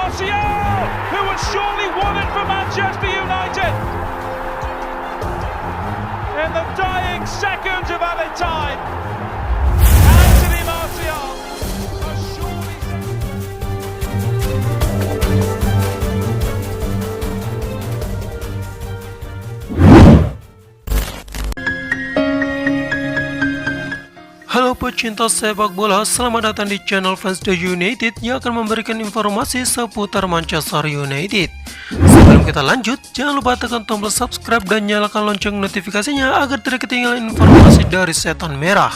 Martial, who had surely won it for Manchester United. In the dying seconds of added time, Anthony Martial has surely... Halo pecinta sepak bola, selamat datang di channel Fans The United yang akan memberikan informasi seputar Manchester United. Sebelum kita lanjut, jangan lupa tekan tombol subscribe dan nyalakan lonceng notifikasinya agar tidak ketinggalan informasi dari Setan Merah.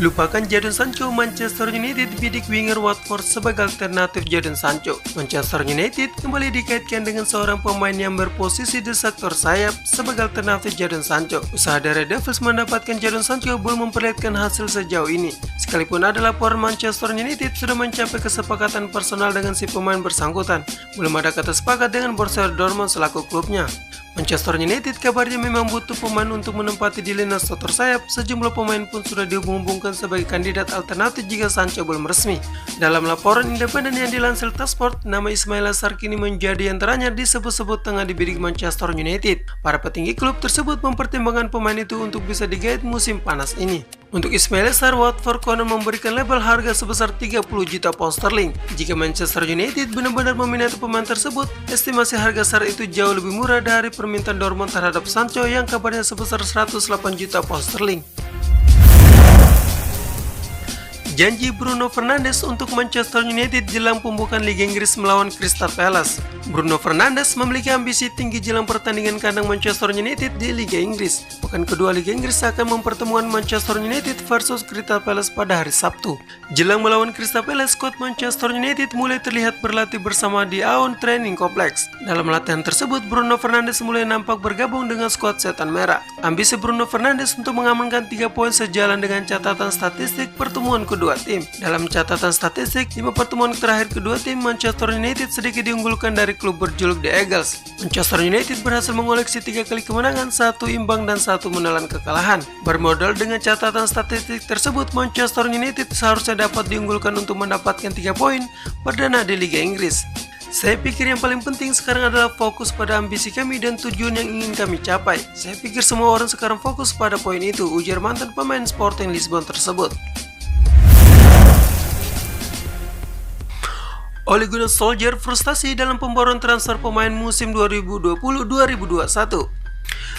Lupakan Jadon Sancho, Manchester United bidik winger Watford sebagai alternatif Jadon Sancho. Manchester United kembali dikaitkan dengan seorang pemain yang berposisi di sektor sayap sebagai alternatif Jadon Sancho. Usaha dari Devils mendapatkan Jadon Sancho belum memperlihatkan hasil sejauh ini. Sekalipun ada laporan Manchester United sudah mencapai kesepakatan personal dengan si pemain bersangkutan, belum ada kata sepakat dengan Borussia Dortmund selaku klubnya. Manchester United kabarnya memang butuh pemain untuk menempati di lini sektor sayap. Sejumlah pemain pun sudah dihubung-hubungkan sebagai kandidat alternatif jika Sancho belum resmi. Dalam laporan independen yang dilansir Talksport, nama Ismail Assar kini menjadi antaranya disebut-sebut tengah dibidik Manchester United. Para petinggi klub tersebut mempertimbangkan pemain itu untuk bisa digait musim panas ini. Untuk Ismail Assar, Watford konon memberikan label harga sebesar 30 juta pound sterling. Jika Manchester United benar-benar meminati pemain tersebut, estimasi harga Assar itu jauh lebih murah dari permintaan Dortmund terhadap Sancho yang kabarnya sebesar 108 juta pound sterling. Janji Bruno Fernandes untuk Manchester United jelang pembukaan Liga Inggris melawan Crystal Palace. Bruno Fernandes memiliki ambisi tinggi jelang pertandingan kandang Manchester United di Liga Inggris. Pekan kedua Liga Inggris akan mempertemukan Manchester United versus Crystal Palace pada hari Sabtu. Jelang melawan Crystal Palace, skuad Manchester United mulai terlihat berlatih bersama di Aon Training Complex. Dalam latihan tersebut, Bruno Fernandes mulai nampak bergabung dengan skuad Setan Merah. Ambisi Bruno Fernandes untuk mengamankan 3 poin sejalan dengan catatan statistik pertemuan kedua tim. Dalam catatan statistik, 5 pertemuan terakhir kedua tim, Manchester United sedikit diunggulkan dari klub berjuluk The Eagles. Manchester United berhasil mengoleksi 3 kali kemenangan, 1 imbang dan 1 menelan kekalahan. Bermodal dengan catatan statistik tersebut, Manchester United seharusnya dapat diunggulkan untuk mendapatkan 3 poin perdana di Liga Inggris. Saya pikir yang paling penting sekarang adalah fokus pada ambisi kami dan tujuan yang ingin kami capai. Saya pikir semua orang sekarang fokus pada poin itu, ujar mantan pemain Sporting Lisbon tersebut. Ole Gunnar Solskjaer frustasi dalam pembaruan transfer pemain musim 2020-2021.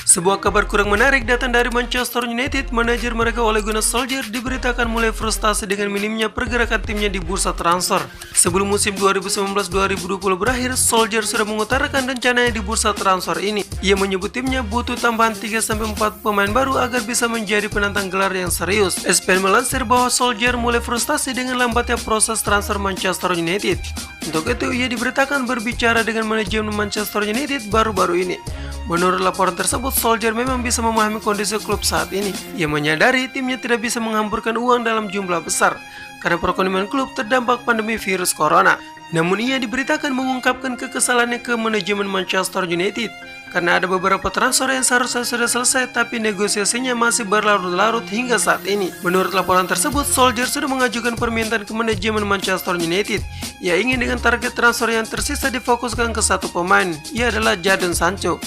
Sebuah kabar kurang menarik datang dari Manchester United. Manajer mereka Ole Gunnar Solskjaer diberitakan mulai frustasi dengan minimnya pergerakan timnya di bursa transfer. Sebelum musim 2019-2020 berakhir, Solskjaer sudah mengutarakan rencananya di bursa transfer ini. Ia menyebut timnya butuh tambahan 3-4 pemain baru agar bisa menjadi penantang gelar yang serius. ESPN melansir bahwa Solskjaer mulai frustasi dengan lambatnya proses transfer Manchester United. Untuk itu, ia diberitakan berbicara dengan manajemen Manchester United baru-baru ini. Menurut laporan tersebut, Solskjaer memang bisa memahami kondisi klub saat ini. Ia menyadari timnya tidak bisa menghamburkan uang dalam jumlah besar karena perekonomian klub terdampak pandemi virus corona. Namun ia diberitakan mengungkapkan kekesalannya ke manajemen Manchester United karena ada beberapa transfer yang seharusnya sudah selesai tapi negosiasinya masih berlarut-larut hingga saat ini. Menurut laporan tersebut, Solskjaer sudah mengajukan permintaan ke manajemen Manchester United. Ia ingin dengan target transfer yang tersisa difokuskan ke satu pemain, ia adalah Jadon Sancho.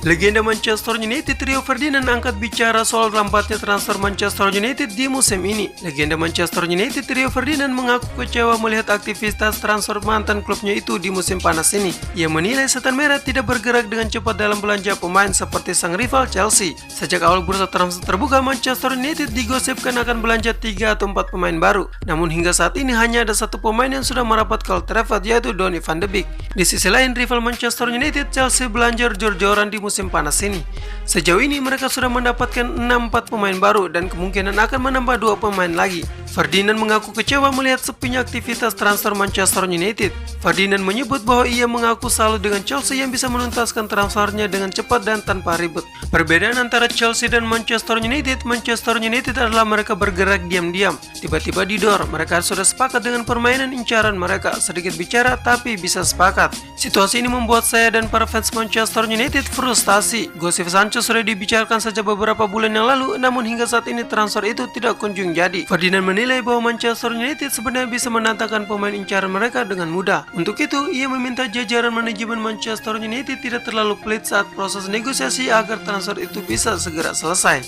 Legenda Manchester United Rio Ferdinand angkat bicara soal lambatnya transfer Manchester United di musim ini. Legenda Manchester United Rio Ferdinand mengaku kecewa melihat aktivitas transfer mantan klubnya itu di musim panas ini. Ia menilai Setan Merah tidak bergerak dengan cepat dalam belanja pemain seperti sang rival Chelsea. Sejak awal bursa transfer terbuka, Manchester United digosipkan akan belanja 3 atau 4 pemain baru. Namun hingga saat ini hanya ada satu pemain yang sudah merapat ke Old Trafford, yaitu Donny van de Beek. Di sisi lain, rival Manchester United Chelsea belanja jor-joran di musim panas ini. Sejauh ini mereka sudah mendapatkan 6-4 pemain baru dan kemungkinan akan menambah 2 pemain lagi. Ferdinand mengaku kecewa melihat sepinya aktivitas transfer Manchester United. Ferdinand menyebut bahwa ia mengaku salut dengan Chelsea yang bisa menuntaskan transfernya dengan cepat dan tanpa ribet. Perbedaan antara Chelsea dan Manchester United adalah mereka bergerak diam-diam. Tiba-tiba didor, mereka sudah sepakat dengan permainan incaran mereka. Sedikit bicara tapi bisa sepakat. Situasi ini membuat saya dan para fans Manchester United frustasi. Gosip Sancho transfer sudah dibicarakan sejak beberapa bulan yang lalu, namun hingga saat ini transfer itu tidak kunjung jadi. Ferdinand menilai bahwa Manchester United sebenarnya bisa mendatangkan pemain incaran mereka dengan mudah. Untuk itu, ia meminta jajaran manajemen Manchester United tidak terlalu pelit saat proses negosiasi agar transfer itu bisa segera selesai.